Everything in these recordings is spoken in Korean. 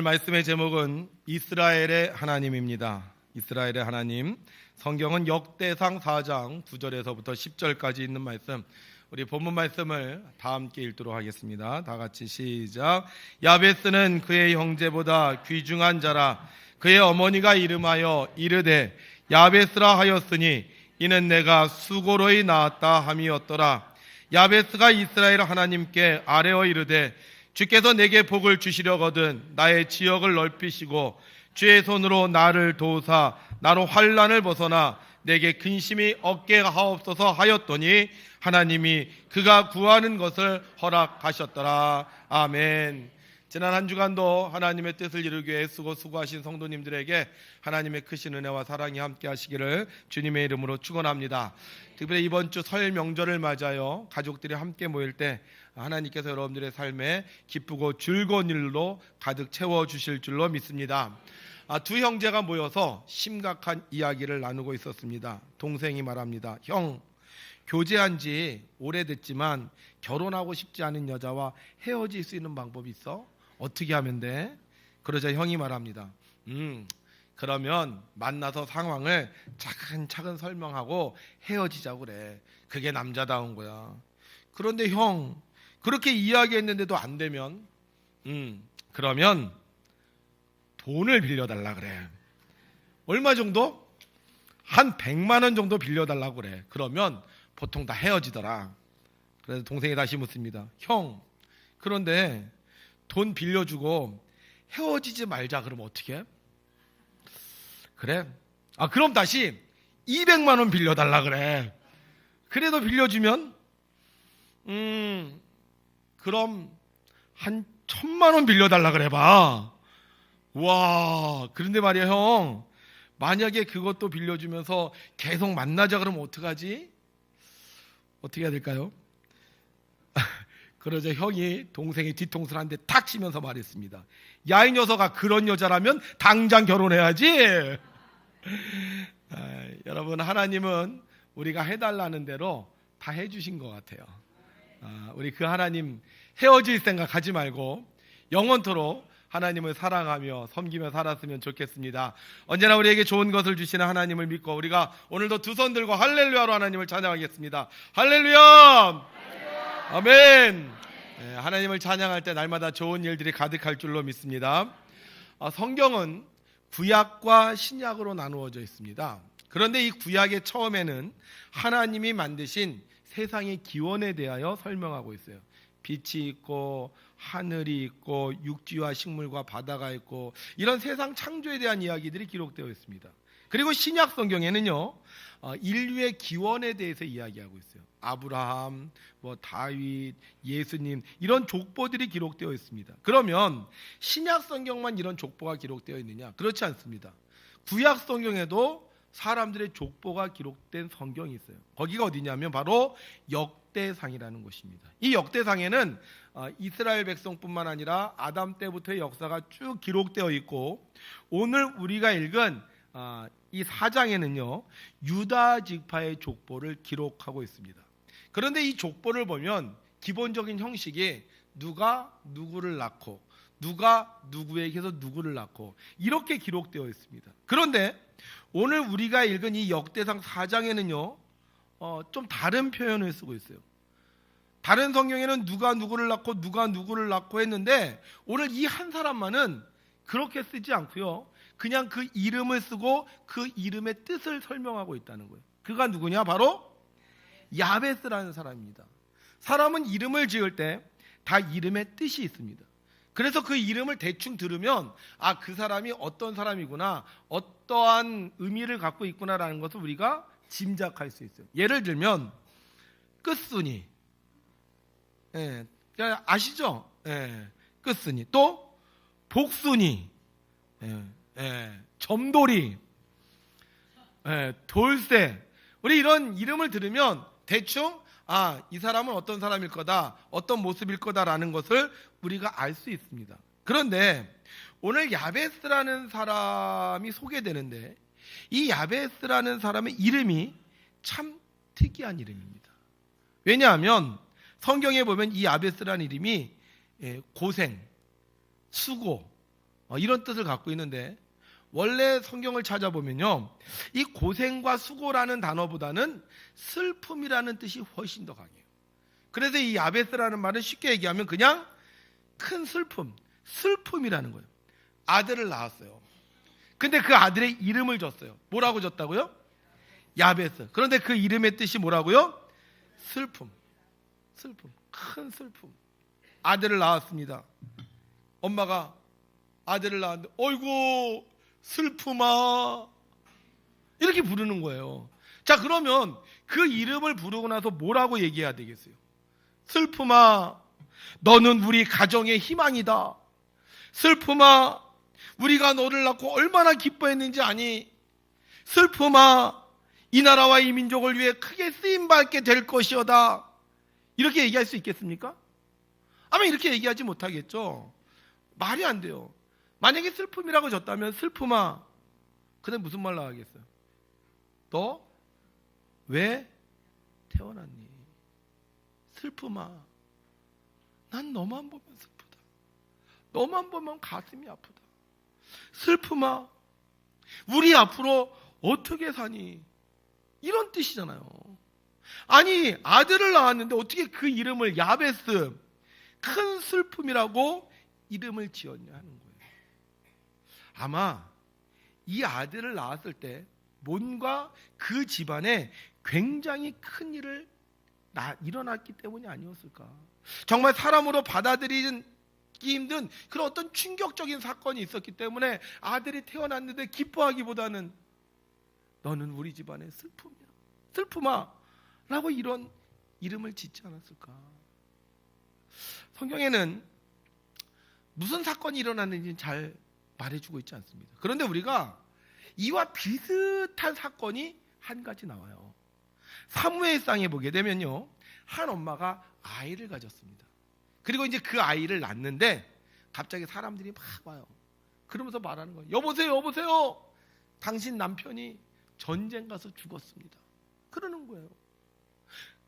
말씀의 제목은 이스라엘의 하나님입니다. 이스라엘의 하나님. 성경은 역대상 4장 9절에서부터 10절까지 있는 말씀, 우리 본문 말씀을 다 함께 읽도록 하겠습니다. 다 같이 시작. 야베스는 그의 형제보다 귀중한 자라. 그의 어머니가 이름하여 이르되 야베스라 하였으니 이는 내가 수고로이 낳았다 함이었더라. 야베스가 이스라엘 하나님께 아뢰어 이르되 주께서 내게 복을 주시려거든 나의 지역을 넓히시고 주의 손으로 나를 도우사 나로 환난을 벗어나 내게 근심이 없게 하옵소서 하였더니 하나님이 그가 구하는 것을 허락하셨더라. 아멘. 지난 한 주간도 하나님의 뜻을 이루기 위해 수고하신 성도님들에게 하나님의 크신 은혜와 사랑이 함께 하시기를 주님의 이름으로 축원합니다. 특별히 이번 주 설 명절을 맞아요. 가족들이 함께 모일 때 하나님께서 여러분들의 삶에 기쁘고 즐거운 일로 가득 채워주실 줄로 믿습니다. 두 형제가 모여서 심각한 이야기를 나누고 있었습니다. 동생이 말합니다. 형, 교제한 지 오래됐지만 결혼하고 싶지 않은 여자와 헤어질 수 있는 방법이 있어? 어떻게 하면 돼? 그러자 형이 말합니다. 그러면 만나서 상황을 차근차근 설명하고 헤어지자고 그래. 그게 남자다운 거야. 그런데 형, 그렇게 이야기했는데도 안 되면 그러면 돈을 빌려달라 그래. 얼마 정도? 한 100만 원 정도 빌려달라고 그래. 그러면 보통 다 헤어지더라. 그래서 동생이 다시 묻습니다. 형, 그런데 돈 빌려주고 헤어지지 말자 그러면 어떻게 해? 그래? 그럼 다시 200만 원 빌려달라 그래. 그래도 빌려주면 그럼 한 1000만 원 빌려달라 그래 봐. 와, 그런데 말이야 형, 만약에 그것도 빌려주면서 계속 만나자 그러면 어떡하지? 어떻게 해야 될까요? 그러자 형이 동생의 뒤통수를 한 대 탁 치면서 말했습니다. 야, 이 녀석아, 그런 여자라면 당장 결혼해야지. 여러분, 하나님은 우리가 해달라는 대로 다 해주신 것 같아요. 우리 그 하나님 헤어질 생각하지 말고 영원토록 하나님을 사랑하며 섬기며 살았으면 좋겠습니다. 언제나 우리에게 좋은 것을 주시는 하나님을 믿고 우리가 오늘도 두 손 들고 할렐루야로 하나님을 찬양하겠습니다. 할렐루야! 아멘. 하나님을 찬양할 때 날마다 좋은 일들이 가득할 줄로 믿습니다. 성경은 구약과 신약으로 나누어져 있습니다. 그런데 이 구약의 처음에는 하나님이 만드신 세상의 기원에 대하여 설명하고 있어요. 빛이 있고 하늘이 있고 육지와 식물과 바다가 있고 이런 세상 창조에 대한 이야기들이 기록되어 있습니다. 그리고 신약 성경에는요, 인류의 기원에 대해서 이야기하고 있어요. 아브라함, 다윗, 예수님, 이런 족보들이 기록되어 있습니다. 그러면 신약 성경만 이런 족보가 기록되어 있느냐? 그렇지 않습니다. 구약 성경에도 사람들의 족보가 기록된 성경이 있어요. 거기가 어디냐면 바로 역대상이라는 곳입니다. 이 역대상에는 이스라엘 백성뿐만 아니라 아담 때부터의 역사가 쭉 기록되어 있고, 오늘 우리가 읽은 이 4장에는요 유다 지파의 족보를 기록하고 있습니다. 그런데 이 족보를 보면 기본적인 형식이 누가 누구를 낳고 누가 누구에게서 누구를 낳고 이렇게 기록되어 있습니다. 그런데 오늘 우리가 읽은 이 역대상 4장에는요 좀 다른 표현을 쓰고 있어요. 다른 성경에는 누가 누구를 낳고 누가 누구를 낳고 했는데 오늘 이 한 사람만은 그렇게 쓰지 않고요, 그냥 그 이름을 쓰고 그 이름의 뜻을 설명하고 있다는 거예요. 그가 누구냐? 바로 야베스라는 사람입니다. 사람은 이름을 지을 때 다 이름의 뜻이 있습니다. 그래서 그 이름을 대충 들으면 그 사람이 어떤 사람이구나, 어떠한 의미를 갖고 있구나라는 것을 우리가 짐작할 수 있어요. 예를 들면 끝순이, 아시죠? 끝순이. 또 복순이, 점돌이, 돌쇠. 우리 이런 이름을 들으면 대충 이 사람은 어떤 사람일 거다, 어떤 모습일 거다라는 것을 우리가 알 수 있습니다. 그런데 오늘 야베스라는 사람이 소개되는데 이 야베스라는 사람의 이름이 참 특이한 이름입니다. 왜냐하면 성경에 보면 이 야베스라는 이름이 고생, 수고, 이런 뜻을 갖고 있는데 원래 성경을 찾아보면요, 이 고생과 수고라는 단어보다는 슬픔이라는 뜻이 훨씬 더 강해요. 그래서 이 야베스라는 말은 쉽게 얘기하면 그냥 큰 슬픔이라는 거예요. 아들을 낳았어요. 근데 그 아들의 이름을 줬어요. 뭐라고 줬다고요? 야베스. 그런데 그 이름의 뜻이 뭐라고요? 슬픔. 큰 슬픔. 아들을 낳았습니다. 엄마가 아들을 낳았는데 어이구 슬픔아 이렇게 부르는 거예요. 자, 그러면 그 이름을 부르고 나서 뭐라고 얘기해야 되겠어요? 슬픔아, 너는 우리 가정의 희망이다. 슬픔아, 우리가 너를 낳고 얼마나 기뻐했는지 아니? 슬픔아, 이 나라와 이 민족을 위해 크게 쓰임받게 될 것이오다. 이렇게 얘기할 수 있겠습니까? 아마 이렇게 얘기하지 못하겠죠. 말이 안 돼요. 만약에 슬픔이라고 줬다면 슬픔아, 근데 무슨 말 나가겠어요? 너 왜 태어났니? 슬픔아, 난 너만 보면 슬프다. 너만 보면 가슴이 아프다. 슬픔아, 우리 앞으로 어떻게 사니? 이런 뜻이잖아요. 아니, 아들을 낳았는데 어떻게 그 이름을 야베스, 큰 슬픔이라고 이름을 지었냐 하는 거예요. 아마 이 아들을 낳았을 때 뭔가 그 집안에 굉장히 큰 일을 일어났기 때문이 아니었을까. 정말 사람으로 받아들이기 힘든 그런 어떤 충격적인 사건이 있었기 때문에 아들이 태어났는데 기뻐하기보다는 너는 우리 집안의 슬픔이야, 슬픔아 라고 이런 이름을 짓지 않았을까. 성경에는 무슨 사건이 일어났는지 잘 말해주고 있지 않습니다. 그런데 우리가 이와 비슷한 사건이 한 가지 나와요. 사무엘상에 보게 되면요, 한 엄마가 아이를 가졌습니다. 그리고 이제 그 아이를 낳는데 갑자기 사람들이 막 와요. 그러면서 말하는 거예요. 여보세요, 당신 남편이 전쟁 가서 죽었습니다. 그러는 거예요.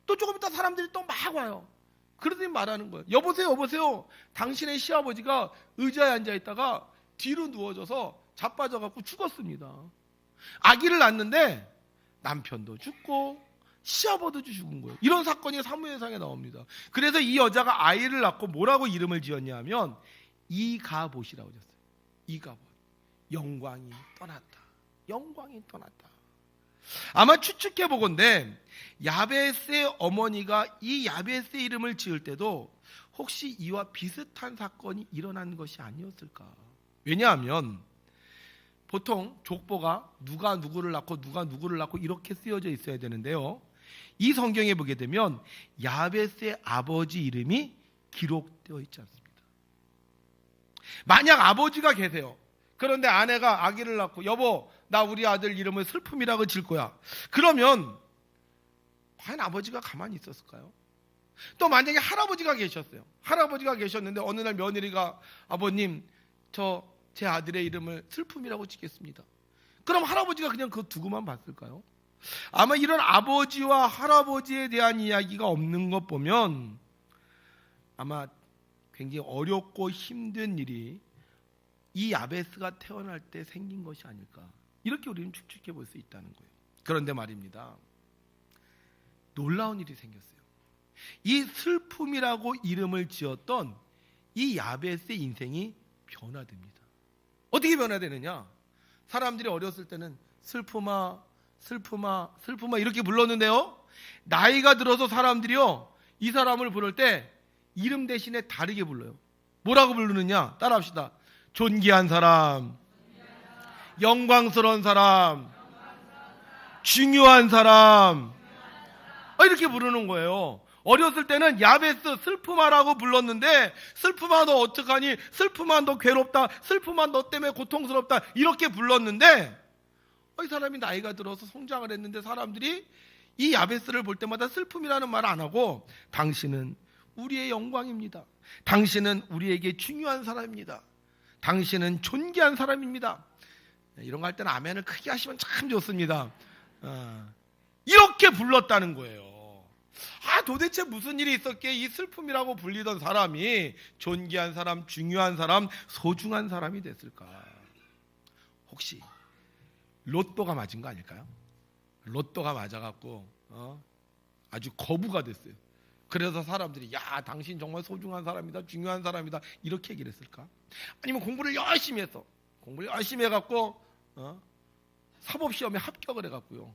또 조금 있다 사람들이 또 막 와요. 그러더니 말하는 거예요. 여보세요, 당신의 시아버지가 의자에 앉아있다가 뒤로 누워져서 자빠져갖고 죽었습니다. 아기를 낳는데 남편도 죽고 시아버지도 죽은 거예요. 이런 사건이 사무엘상에 나옵니다. 그래서 이 여자가 아이를 낳고 뭐라고 이름을 지었냐 하면 이가봇이라고 지었어요. 이가봇, 영광이 떠났다. 아마 추측해 보건대 야베스의 어머니가 이 야베스의 이름을 지을 때도 혹시 이와 비슷한 사건이 일어난 것이 아니었을까. 왜냐하면 보통 족보가 누가 누구를 낳고 이렇게 쓰여져 있어야 되는데요, 이 성경에 보게 되면 야베스의 아버지 이름이 기록되어 있지 않습니다. 만약 아버지가 계세요. 그런데 아내가 아기를 낳고 여보, 나 우리 아들 이름을 슬픔이라고 지을 거야. 그러면 과연 아버지가 가만히 있었을까요? 또 만약에 할아버지가 계셨어요. 할아버지가 계셨는데 어느 날 며느리가 아버님, 제 아들의 이름을 슬픔이라고 짓겠습니다. 그럼 할아버지가 그냥 그거 두고만 봤을까요? 아마 이런 아버지와 할아버지에 대한 이야기가 없는 것 보면 아마 굉장히 어렵고 힘든 일이 이 야베스가 태어날 때 생긴 것이 아닐까, 이렇게 우리는 추측해 볼 수 있다는 거예요. 그런데 말입니다, 놀라운 일이 생겼어요. 이 슬픔이라고 이름을 지었던 이 야베스의 인생이 변화됩니다. 어떻게 변화되느냐? 사람들이 어렸을 때는 슬픔아 이렇게 불렀는데요, 나이가 들어서 사람들이요, 이 사람을 부를 때 이름 대신에 다르게 불러요. 뭐라고 부르느냐? 따라합시다. 존귀한 사람, 영광스러운 사람, 중요한 사람, 이렇게 부르는 거예요. 어렸을 때는 야베스, 슬픔아라고 불렀는데 슬픔아 너 어떡하니, 슬픔아 너 괴롭다, 슬픔아 너 때문에 고통스럽다, 이렇게 불렀는데 이 사람이 나이가 들어서 성장을 했는데 사람들이 이 야베스를 볼 때마다 슬픔이라는 말 안 하고 당신은 우리의 영광입니다, 당신은 우리에게 중요한 사람입니다, 당신은 존귀한 사람입니다, 이런 거 할 때는 아멘을 크게 하시면 참 좋습니다. 이렇게 불렀다는 거예요. 도대체 무슨 일이 있었기에 이 슬픔이라고 불리던 사람이 존귀한 사람, 중요한 사람, 소중한 사람이 됐을까? 혹시 로또가 맞은 거 아닐까요? 로또가 맞아갖고 아주 거부가 됐어요. 그래서 사람들이 야, 당신 정말 소중한 사람이다, 중요한 사람이다, 이렇게 얘기를 했을까? 아니면 공부를 열심히 해갖고 사법시험에 합격을 해갖고요,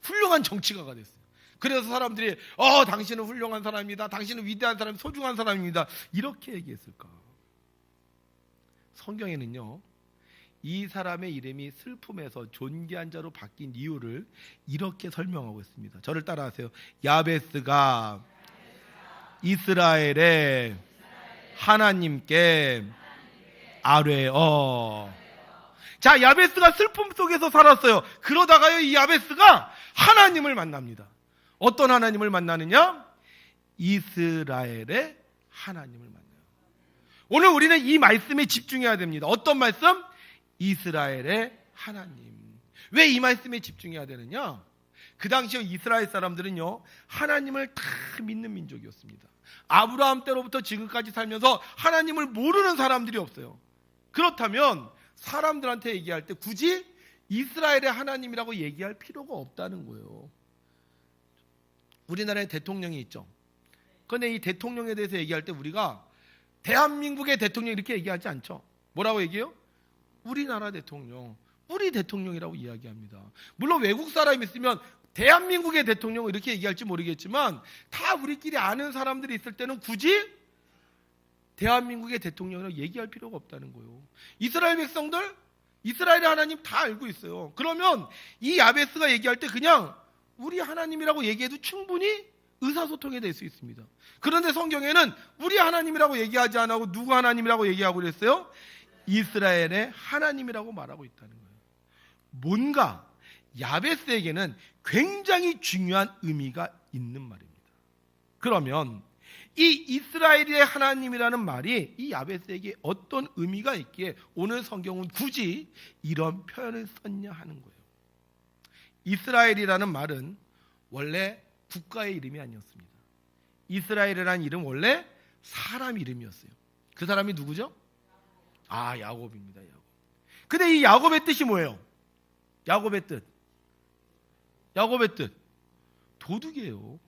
훌륭한 정치가가 됐어요. 그래서 사람들이 당신은 훌륭한 사람이다, 당신은 위대한 사람, 소중한 사람입니다, 이렇게 얘기했을까? 성경에는요, 이 사람의 이름이 슬픔에서 존귀한 자로 바뀐 이유를 이렇게 설명하고 있습니다. 저를 따라하세요. 야베스가 이스라엘의 하나님께 아뢰어. 자, 야베스가 슬픔 속에서 살았어요. 그러다가요, 이 야베스가 하나님을 만납니다. 어떤 하나님을 만나느냐? 이스라엘의 하나님을 만나요. 오늘 우리는 이 말씀에 집중해야 됩니다. 어떤 말씀? 이스라엘의 하나님. 왜 이 말씀에 집중해야 되느냐? 그 당시에 이스라엘 사람들은요, 하나님을 다 믿는 민족이었습니다. 아브라함 때로부터 지금까지 살면서 하나님을 모르는 사람들이 없어요. 그렇다면 사람들한테 얘기할 때 굳이 이스라엘의 하나님이라고 얘기할 필요가 없다는 거예요. 우리나라에 대통령이 있죠. 그런데 이 대통령에 대해서 얘기할 때 우리가 대한민국의 대통령 이렇게 얘기하지 않죠. 뭐라고 얘기해요? 우리나라 대통령, 우리 대통령이라고 이야기합니다. 물론 외국 사람이 있으면 대한민국의 대통령 이렇게 얘기할지 모르겠지만, 다 우리끼리 아는 사람들이 있을 때는 굳이 대한민국의 대통령이라고 얘기할 필요가 없다는 거예요. 이스라엘 백성들, 이스라엘의 하나님 다 알고 있어요. 그러면 이 야베스가 얘기할 때 그냥 우리 하나님이라고 얘기해도 충분히 의사소통이 될 수 있습니다. 그런데 성경에는 우리 하나님이라고 얘기하지 않고 누구 하나님이라고 얘기하고 그랬어요? 이스라엘의 하나님이라고 말하고 있다는 거예요. 뭔가 야베스에게는 굉장히 중요한 의미가 있는 말입니다. 그러면 이 이스라엘의 하나님이라는 말이 이 야베스에게 어떤 의미가 있기에 오늘 성경은 굳이 이런 표현을 썼냐 하는 거예요. 이스라엘이라는 말은 원래 국가의 이름이 아니었습니다. 이스라엘이라는 이름 원래 사람 이름이었어요. 그 사람이 누구죠? 야곱입니다. 야곱. 근데 이 야곱의 뜻이 뭐예요? 야곱의 뜻 도둑이에요.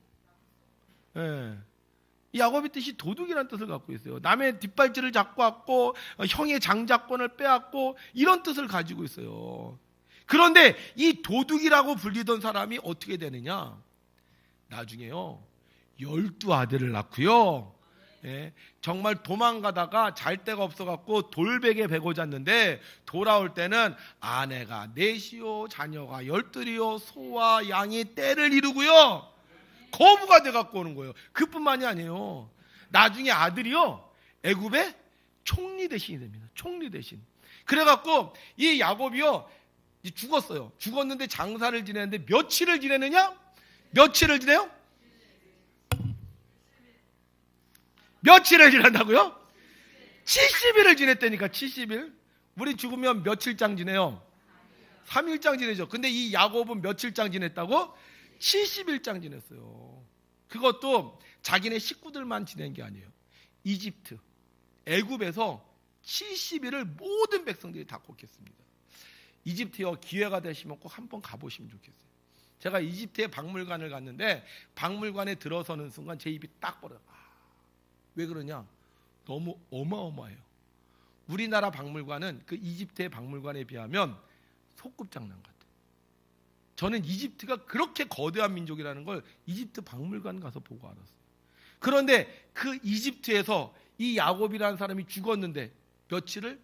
예. 이 야곱의 뜻이 도둑이라는 뜻을 갖고 있어요. 남의 뒷발질을 잡고 왔고 형의 장자권을 빼앗고 이런 뜻을 가지고 있어요. 그런데 이 도둑이라고 불리던 사람이 어떻게 되느냐? 나중에요 12아들을 낳고요, 정말 도망가다가 잘 데가 없어갖고 돌베개 베고 잤는데 돌아올 때는 아내가 넷이요, 자녀가 12이요, 소와 양이 떼를 이루고요, 거부가 돼갖고 오는 거예요. 그뿐만이 아니에요. 나중에 아들이요 애굽의 총리 대신이 됩니다. 총리 대신. 그래갖고 이 야곱이요 죽었어요. 죽었는데 장사를 지내는데 며칠을 지내느냐? 며칠을 지내요? 며칠을 지낸다고요? 70일을 지냈다니까. 70일. 우리 죽으면 며칠장 지내요? 3일장 지내죠. 근데 이 야곱은 며칠장 지냈다고? 70일장 지냈어요. 그것도 자기네 식구들만 지낸 게 아니에요. 이집트, 애굽에서 70일을 모든 백성들이 다 걷겠습니다. 이집트요, 기회가 되시면 꼭 한번 가보시면 좋겠어요. 제가 이집트의 박물관을 갔는데 박물관에 들어서는 순간 제 입이 딱 벌어요. 왜 그러냐? 너무 어마어마해요. 우리나라 박물관은 그 이집트의 박물관에 비하면 소꿉장난 같아요. 저는 이집트가 그렇게 거대한 민족이라는 걸 이집트 박물관 가서 보고 알았어요. 그런데 그 이집트에서 이 야곱이라는 사람이 죽었는데 며칠을?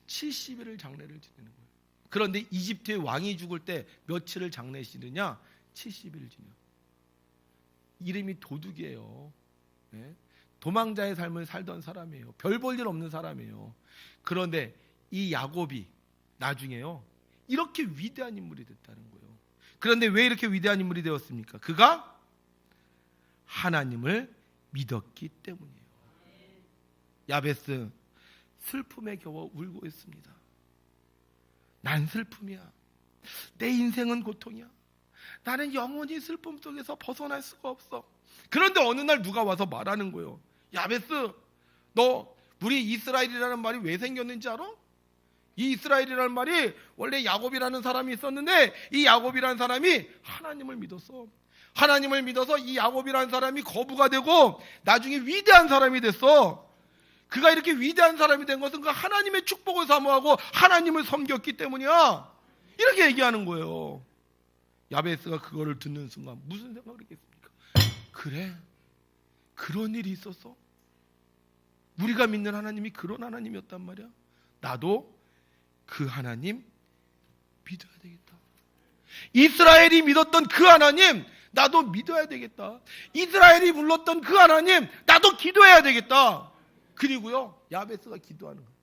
70일을 장례를 지내는 거예요. 그런데 이집트의 왕이 죽을 때 며칠을 장례 지내냐? 70일을 지내요. 이름이 도둑이에요. 도망자의 삶을 살던 사람이에요. 별 볼 일 없는 사람이에요. 그런데 이 야곱이 나중에요 이렇게 위대한 인물이 됐다는 거예요. 그런데 왜 이렇게 위대한 인물이 되었습니까? 그가 하나님을 믿었기 때문이에요. 야베스 슬픔에 겨워 울고 있습니다. 난 슬픔이야. 내 인생은 고통이야. 나는 영원히 슬픔 속에서 벗어날 수가 없어. 그런데 어느 날 누가 와서 말하는 거예요. 야베스, 너 우리 이스라엘이라는 말이 왜 생겼는지 알아? 이 이스라엘이라는 말이 원래 야곱이라는 사람이 있었는데 이 야곱이라는 사람이 하나님을 믿었어. 하나님을 믿어서 이 야곱이라는 사람이 거부가 되고 나중에 위대한 사람이 됐어. 그가 이렇게 위대한 사람이 된 것은 그 하나님의 축복을 사모하고 하나님을 섬겼기 때문이야. 이렇게 얘기하는 거예요. 야베스가 그거를 듣는 순간 무슨 생각을 했겠습니까? 그래, 그런 일이 있었어. 우리가 믿는 하나님이 그런 하나님이었단 말이야. 나도 그 하나님 믿어야 되겠다. 이스라엘이 믿었던 그 하나님 나도 믿어야 되겠다. 이스라엘이 불렀던 그 하나님 나도 기도해야 되겠다. 그리고요, 야베스가 기도하는 거예요.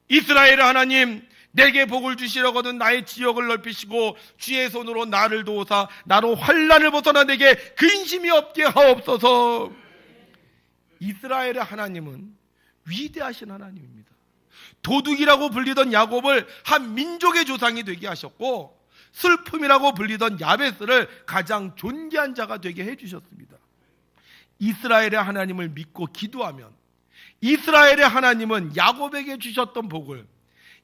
이스라엘의 하나님, 내게 복을 주시려거든 나의 지역을 넓히시고 주의 손으로 나를 도우사 나로 환난을 벗어나 내게 근심이 없게 하옵소서. 이스라엘의 하나님은 위대하신 하나님입니다. 도둑이라고 불리던 야곱을 한 민족의 조상이 되게 하셨고 슬픔이라고 불리던 야베스를 가장 존귀한 자가 되게 해주셨습니다. 이스라엘의 하나님을 믿고 기도하면 이스라엘의 하나님은 야곱에게 주셨던 복을,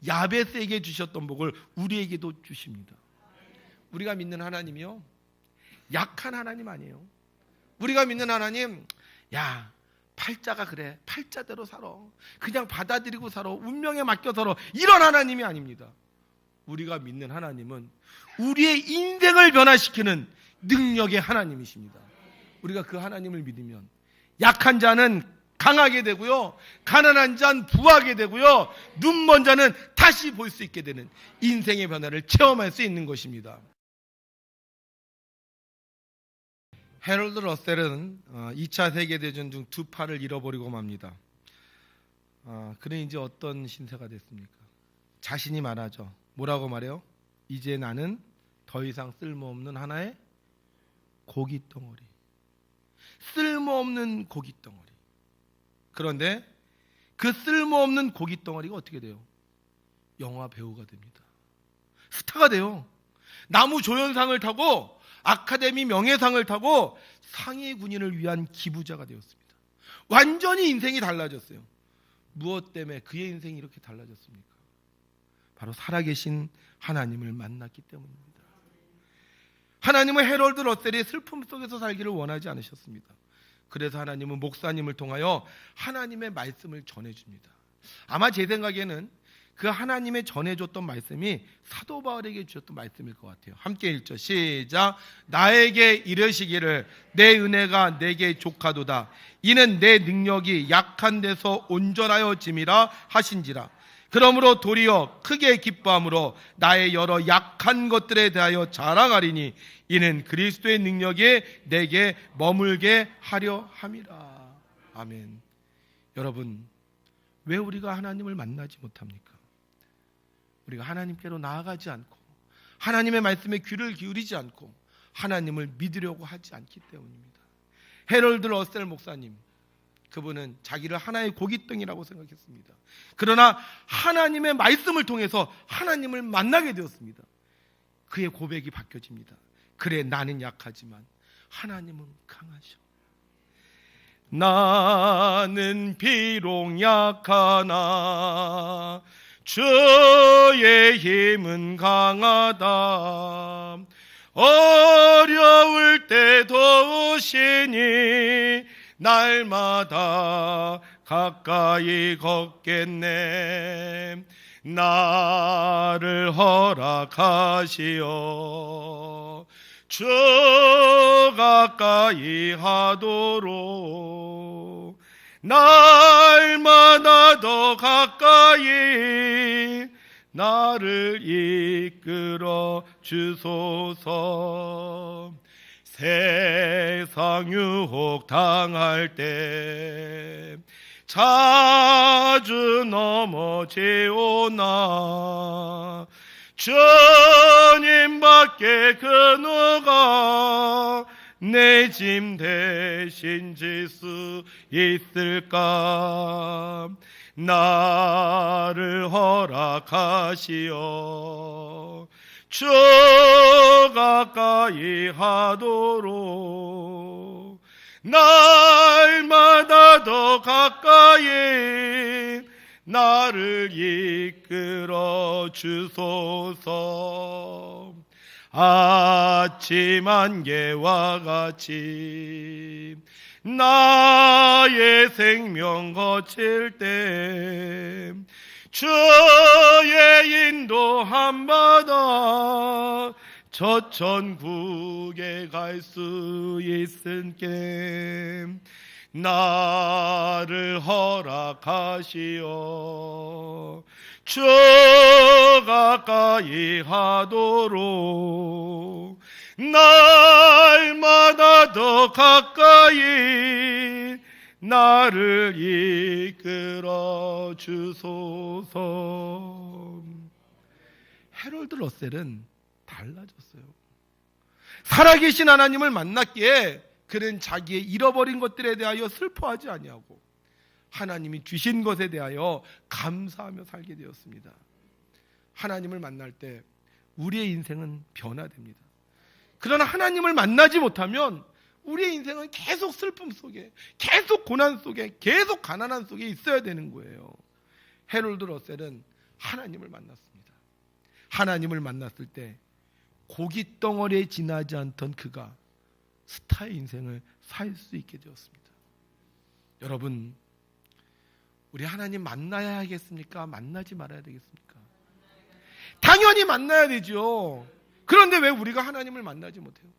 야베스에게 주셨던 복을 우리에게도 주십니다. 우리가 믿는 하나님이요, 약한 하나님 아니에요. 우리가 믿는 하나님, 야, 팔자가 그래, 팔자대로 살아, 그냥 받아들이고 살아, 운명에 맡겨 살아, 이런 하나님이 아닙니다. 우리가 믿는 하나님은 우리의 인생을 변화시키는 능력의 하나님이십니다. 우리가 그 하나님을 믿으면 약한 자는 강하게 되고요, 가난한 자는 부하게 되고요, 눈먼 자는 다시 볼 수 있게 되는 인생의 변화를 체험할 수 있는 것입니다. 해롤드 러셀은 2차 세계대전 중 두 팔을 잃어버리고 맙니다. 그는 이제 어떤 신세가 됐습니까? 자신이 말하죠. 뭐라고 말해요? 이제 나는 더 이상 쓸모없는 하나의 고깃덩어리, 쓸모없는 고깃덩어리. 그런데 그 쓸모없는 고깃덩어리가 어떻게 돼요? 영화 배우가 됩니다. 스타가 돼요. 나무조연상을 타고 아카데미 명예상을 타고 상위 군인을 위한 기부자가 되었습니다. 완전히 인생이 달라졌어요. 무엇 때문에 그의 인생이 이렇게 달라졌습니까? 바로 살아계신 하나님을 만났기 때문입니다. 하나님은 해롤드 러셀이 슬픔 속에서 살기를 원하지 않으셨습니다. 그래서 하나님은 목사님을 통하여 하나님의 말씀을 전해줍니다. 아마 제 생각에는 그 하나님의 전해줬던 말씀이 사도 바울에게 주셨던 말씀일 것 같아요. 함께 읽죠. 시작. 나에게 이르시기를 내 은혜가 내게 족하도다. 이는 내 능력이 약한 데서 온전하여 짐이라 하신지라. 그러므로 도리어 크게 기뻐함으로 나의 여러 약한 것들에 대하여 자랑하리니 이는 그리스도의 능력이 내게 머물게 하려 함이라. 아멘. 여러분, 왜 우리가 하나님을 만나지 못합니까? 우리가 하나님께로 나아가지 않고 하나님의 말씀에 귀를 기울이지 않고 하나님을 믿으려고 하지 않기 때문입니다. 해롤드 러셀 목사님, 그분은 자기를 하나의 고깃덩이라고 생각했습니다. 그러나 하나님의 말씀을 통해서 하나님을 만나게 되었습니다. 그의 고백이 바뀌어집니다. 그래, 나는 약하지만 하나님은 강하셔. 나는 비록 약하나 주의 힘은 강하다. 어려울 때 도우시니 날마다 가까이 걷겠네. 나를 허락하시어 주 가까이 하도록 날마다 더 가까이 나를 이끌어 주소서. 세상 유혹 당할 때 자주 넘어지오나 주님밖에 그 누가 내 짐 대신 질 수 있을까. 나를 허락하시어 주 가까이 하도록 날마다 더 가까이 나를 이끌어 주소서. 아침 안개와 같이 나의 생명 거칠 때 주의 인도함 받아 저 천국에 갈 수 있을게 나를 허락하시어 주 가까이 하도록 날마다 더 가까이 나를 이끌어 주소서. 해롤드 러셀은 달라졌어요. 살아계신 하나님을 만났기에 그는 자기의 잃어버린 것들에 대하여 슬퍼하지 아니하고 하나님이 주신 것에 대하여 감사하며 살게 되었습니다. 하나님을 만날 때 우리의 인생은 변화됩니다. 그러나 하나님을 만나지 못하면 우리의 인생은 계속 슬픔 속에, 계속 고난 속에, 계속 가난한 속에 있어야 되는 거예요. 해롤드 러셀은 하나님을 만났습니다. 하나님을 만났을 때 고깃 덩어리에 지나지 않던 그가 스타의 인생을 살 수 있게 되었습니다. 여러분, 우리 하나님 만나야 하겠습니까? 만나지 말아야 되겠습니까? 당연히 만나야 되죠. 그런데 왜 우리가 하나님을 만나지 못해요?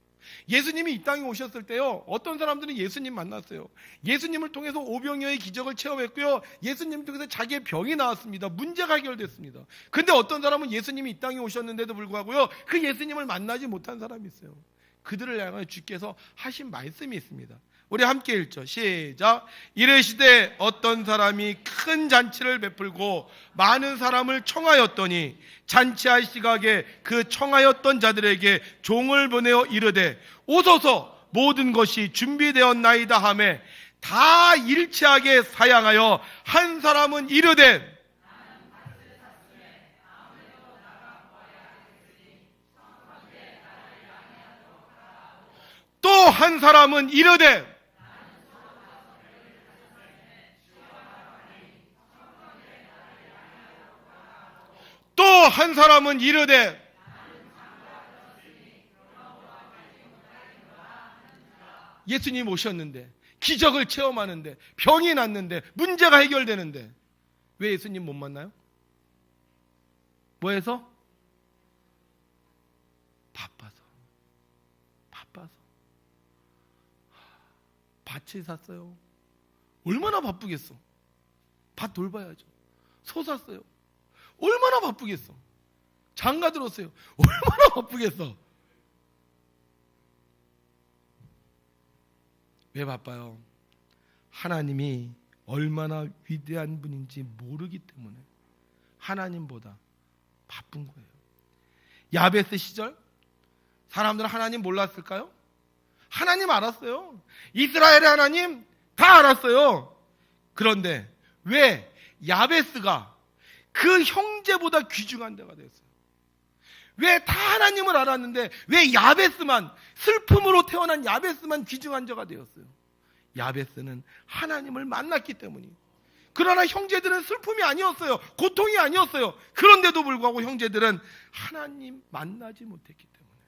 예수님이 이 땅에 오셨을 때요, 어떤 사람들은 예수님 만났어요. 예수님을 통해서 오병이어의 기적을 체험했고요, 예수님을 통해서 자기의 병이 나았습니다. 문제가 해결됐습니다. 근데 어떤 사람은 예수님이 이 땅에 오셨는데도 불구하고요, 그 예수님을 만나지 못한 사람이 있어요. 그들을 향하여 주께서 하신 말씀이 있습니다. 우리 함께 읽죠. 시작. 이르시되 어떤 사람이 큰 잔치를 베풀고 많은 사람을 청하였더니 잔치할 시각에 그 청하였던 자들에게 종을 보내어 이르되 오소서 모든 것이 준비되었나이다 하매 다 일치하게 사양하여 한 사람은 이르되 또 한 사람은 이르되 또 한 사람은 이르되 예수님 오셨는데 기적을 체험하는데 병이 낫는데 문제가 해결되는데 왜 예수님 못 만나요? 뭐해서? 바빠서 밭을 샀어요. 얼마나 바쁘겠어. 밭 돌봐야죠. 소 샀어요. 얼마나 바쁘겠어. 장가 들었어요. 얼마나 바쁘겠어. 왜 바빠요? 하나님이 얼마나 위대한 분인지 모르기 때문에 하나님보다 바쁜 거예요. 야베스 시절 사람들은 하나님 몰랐을까요? 하나님 알았어요. 이스라엘의 하나님 다 알았어요. 그런데 왜 야베스가 그 형제보다 귀중한 데가 됐어요? 왜 다 하나님을 알았는데 왜 야베스만, 슬픔으로 태어난 야베스만 귀중한 자가 되었어요? 야베스는 하나님을 만났기 때문이에요. 그러나 형제들은 슬픔이 아니었어요. 고통이 아니었어요. 그런데도 불구하고 형제들은 하나님 만나지 못했기 때문에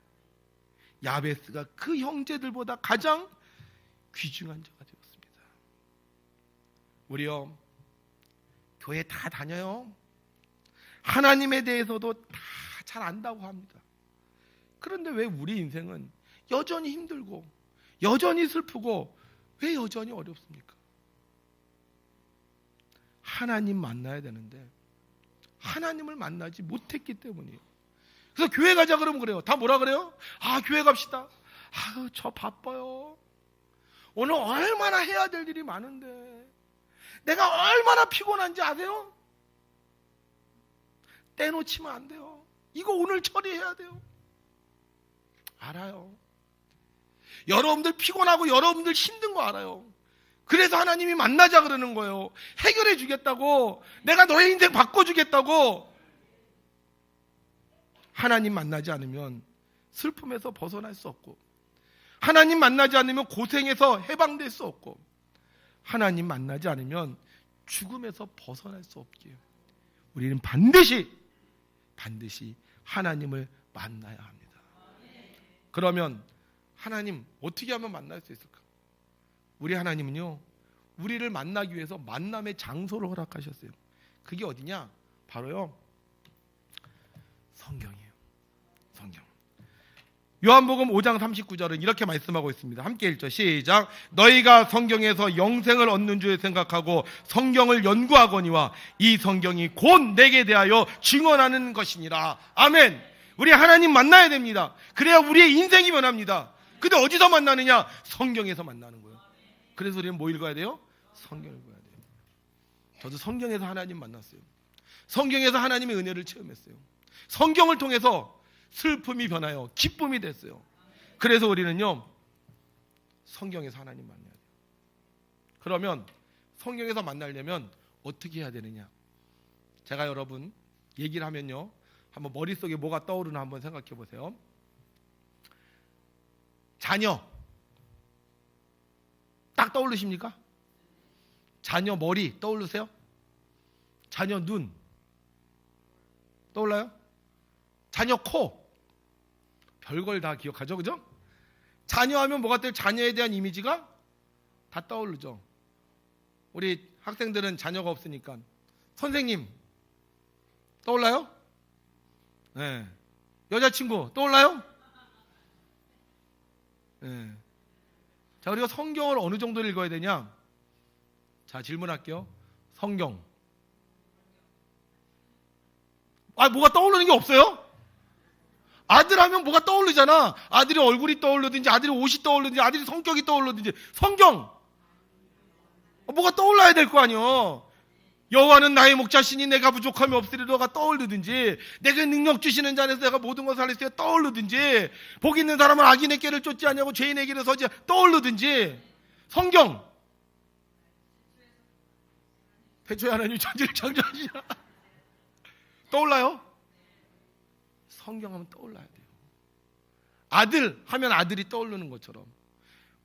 야베스가 그 형제들보다 가장 귀중한 자가 되었습니다. 우리요, 교회 다 다녀요. 하나님에 대해서도 다 잘 안다고 합니다. 그런데 왜 우리 인생은 여전히 힘들고 여전히 슬프고 왜 여전히 어렵습니까? 하나님 만나야 되는데 하나님을 만나지 못했기 때문이에요. 그래서 교회 가자 그러면 그래요. 다 뭐라 그래요? 아, 교회 갑시다. 아유, 저 바빠요. 오늘 얼마나 해야 될 일이 많은데 내가 얼마나 피곤한지 아세요? 떼놓치면 안 돼요. 이거 오늘 처리해야 돼요. 알아요. 여러분들 피곤하고 여러분들 힘든 거 알아요. 그래서 하나님이 만나자 그러는 거예요. 해결해 주겠다고, 내가 너의 인생 바꿔주겠다고. 하나님 만나지 않으면 슬픔에서 벗어날 수 없고 하나님 만나지 않으면 고생에서 해방될 수 없고, 하나님 만나지 않으면 죽음에서 벗어날 수 없기에 우리는 반드시 하나님을 만나야 합니다. 그러면 하나님 어떻게 하면 만날 수 있을까? 우리 하나님은요, 우리를 만나기 위해서 만남의 장소를 허락하셨어요. 그게 어디냐? 바로요, 성경이에요. 성경. 요한복음 5장 39절은 이렇게 말씀하고 있습니다. 함께 읽죠. 시작. 너희가 성경에서 영생을 얻는 줄 생각하고 성경을 연구하거니와 이 성경이 곧 내게 대하여 증언하는 것이니라. 아멘. 우리 하나님 만나야 됩니다. 그래야 우리의 인생이 변합니다. 근데 어디서 만나느냐? 성경에서 만나는 거예요. 그래서 우리는 뭐 읽어야 돼요? 성경을 읽어야 돼요. 저도 성경에서 하나님 만났어요. 성경에서 하나님의 은혜를 체험했어요. 성경을 통해서 슬픔이 변하여 기쁨이 됐어요. 그래서 우리는요, 성경에서 하나님 만나야 돼요. 그러면 성경에서 만나려면 어떻게 해야 되느냐? 제가 여러분 얘기를 하면요, 한번 머릿속에 뭐가 떠오르나 한번 생각해 보세요. 자녀 딱 떠오르십니까? 자녀 머리 떠오르세요? 자녀 눈 떠올라요? 자녀 코, 별걸 다 기억하죠, 그죠? 자녀하면 뭐가 떠요? 자녀에 대한 이미지가 다 떠오르죠. 우리 학생들은 자녀가 없으니까 선생님 떠올라요? 네. 여자친구 떠올라요? 네. 자, 우리가 성경을 어느 정도 읽어야 되냐? 자, 질문할게요. 성경. 뭐가 떠오르는 게 없어요? 아들 하면 뭐가 떠오르잖아. 아들이 얼굴이 떠오르든지, 아들이 옷이 떠오르든지, 아들이 성격이 떠오르든지. 성경. 뭐가 떠올라야 될 거 아니요. 여호와는 나의 목자시니 내가 부족함이 없으리로가 떠오르든지, 내게 능력 주시는 자에서 내가 모든 것을 할 수 있게 떠오르든지, 복 있는 사람은 악인의 길을 쫓지 아니하고 죄인의 길을 서지 떠오르든지. 성경. 태초에 하나님이 천지를 창조하시라. 떠올라요? 성경하면 떠올라야 돼요. 아들 하면 아들이 떠오르는 것처럼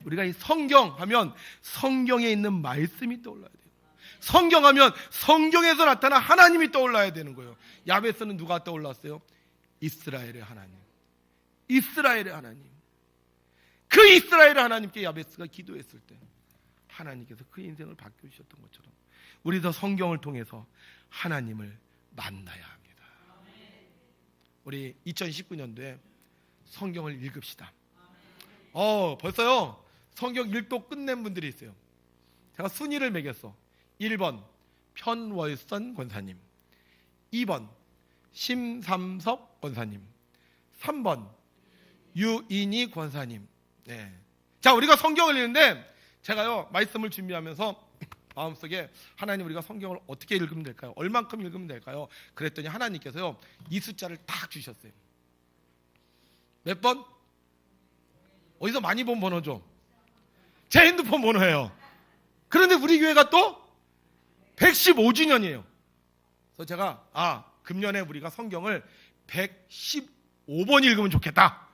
우리가 이 성경 하면 성경에 있는 말씀이 떠올라야 돼요. 성경하면 성경에서 나타난 하나님이 떠올라야 되는 거예요. 야베스는 누가 떠올랐어요? 이스라엘의 하나님. 이스라엘의 하나님. 그 이스라엘의 하나님께 야베스가 기도했을 때 하나님께서 그 인생을 바꿔주셨던 것처럼 우리도 성경을 통해서 하나님을 만나야 합니다. 우리 2019년도에 성경을 읽읍시다. 벌써요 성경 읽도 끝낸 분들이 있어요. 제가 순위를 매겼어. 1번 편월선 권사님, 2번 심삼섭 권사님, 3번 유인희 권사님. 네. 자, 우리가 성경을 읽는데 제가요 말씀을 준비하면서 마음속에 하나님, 우리가 성경을 어떻게 읽으면 될까요? 얼만큼 읽으면 될까요? 그랬더니 하나님께서요 이 숫자를 딱 주셨어요. 몇 번? 어디서 많이 본 번호죠? 제 핸드폰 번호예요. 그런데 우리 교회가 또 115주년이에요. 그래서 제가 금년에 우리가 성경을 115번 읽으면 좋겠다.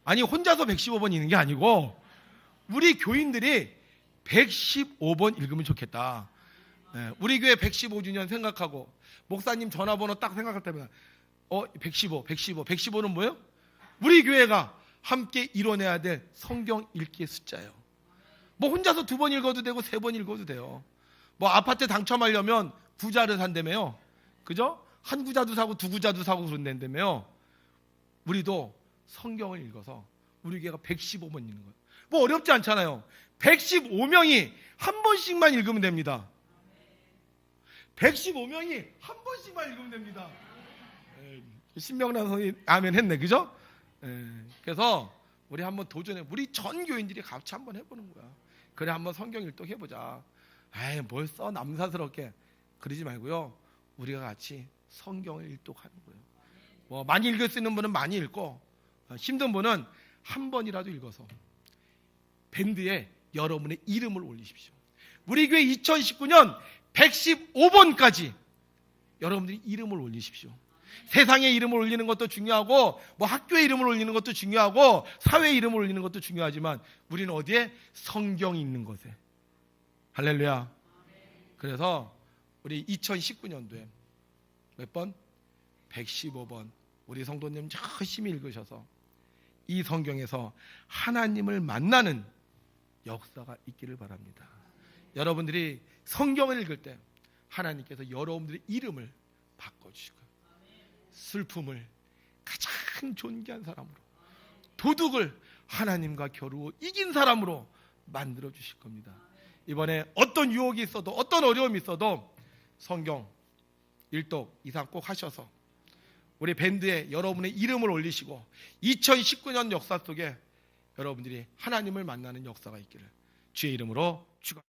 아니, 혼자서 115번 읽는 게 아니고 우리 교인들이 115번 읽으면 좋겠다. 네, 우리 교회 115주년 생각하고 목사님 전화번호 딱 생각할 때면 115는 뭐예요? 우리 교회가 함께 이뤄내야 될 성경 읽기의 숫자예요. 뭐 혼자서 2번 읽어도 되고 3번 읽어도 돼요. 뭐 아파트 당첨하려면 구자를 산다며요. 그죠? 한 구자도 사고 2구자도 사고 그런다며요. 우리도 성경을 읽어서 우리 교회가 115번 읽는 거예요. 뭐 어렵지 않잖아요. 115명이 한 번씩만 읽으면 됩니다. 115명이 한 번씩만 읽으면 됩니다. 신명란 선생님 아멘 했네, 그죠? 그래서 우리 한번 도전해. 우리 전 교인들이 같이 한번 해보는 거야. 그래, 한번 성경 일독 해보자. 뭘 써 남사스럽게 그러지 말고요. 우리가 같이 성경을 일독하는 거예요. 뭐 많이 읽을 수 있는 분은 많이 읽고, 힘든 분은 한 번이라도 읽어서 밴드에 여러분의 이름을 올리십시오. 우리 교회 2019년 115번까지 여러분들이 이름을 올리십시오. 세상의 이름을 올리는 것도 중요하고 뭐 학교의 이름을 올리는 것도 중요하고 사회의 이름을 올리는 것도 중요하지만 우리는 어디에? 성경이 있는 곳에. 할렐루야. 그래서 우리 2019년도에 몇 번? 115번 우리 성도님 열심히 읽으셔서 이 성경에서 하나님을 만나는 역사가 있기를 바랍니다. 여러분들이 성경을 읽을 때 하나님께서 여러분들의 이름을 바꿔주시고 슬픔을 가장 존귀한 사람으로, 도둑을 하나님과 겨루어 이긴 사람으로 만들어 주실 겁니다. 이번에 어떤 유혹이 있어도 어떤 어려움이 있어도 성경 1독 이상 꼭 하셔서 우리 밴드에 여러분의 이름을 올리시고 2019년 역사 속에 여러분들이 하나님을 만나는 역사가 있기를 주의 이름으로 축원합니다.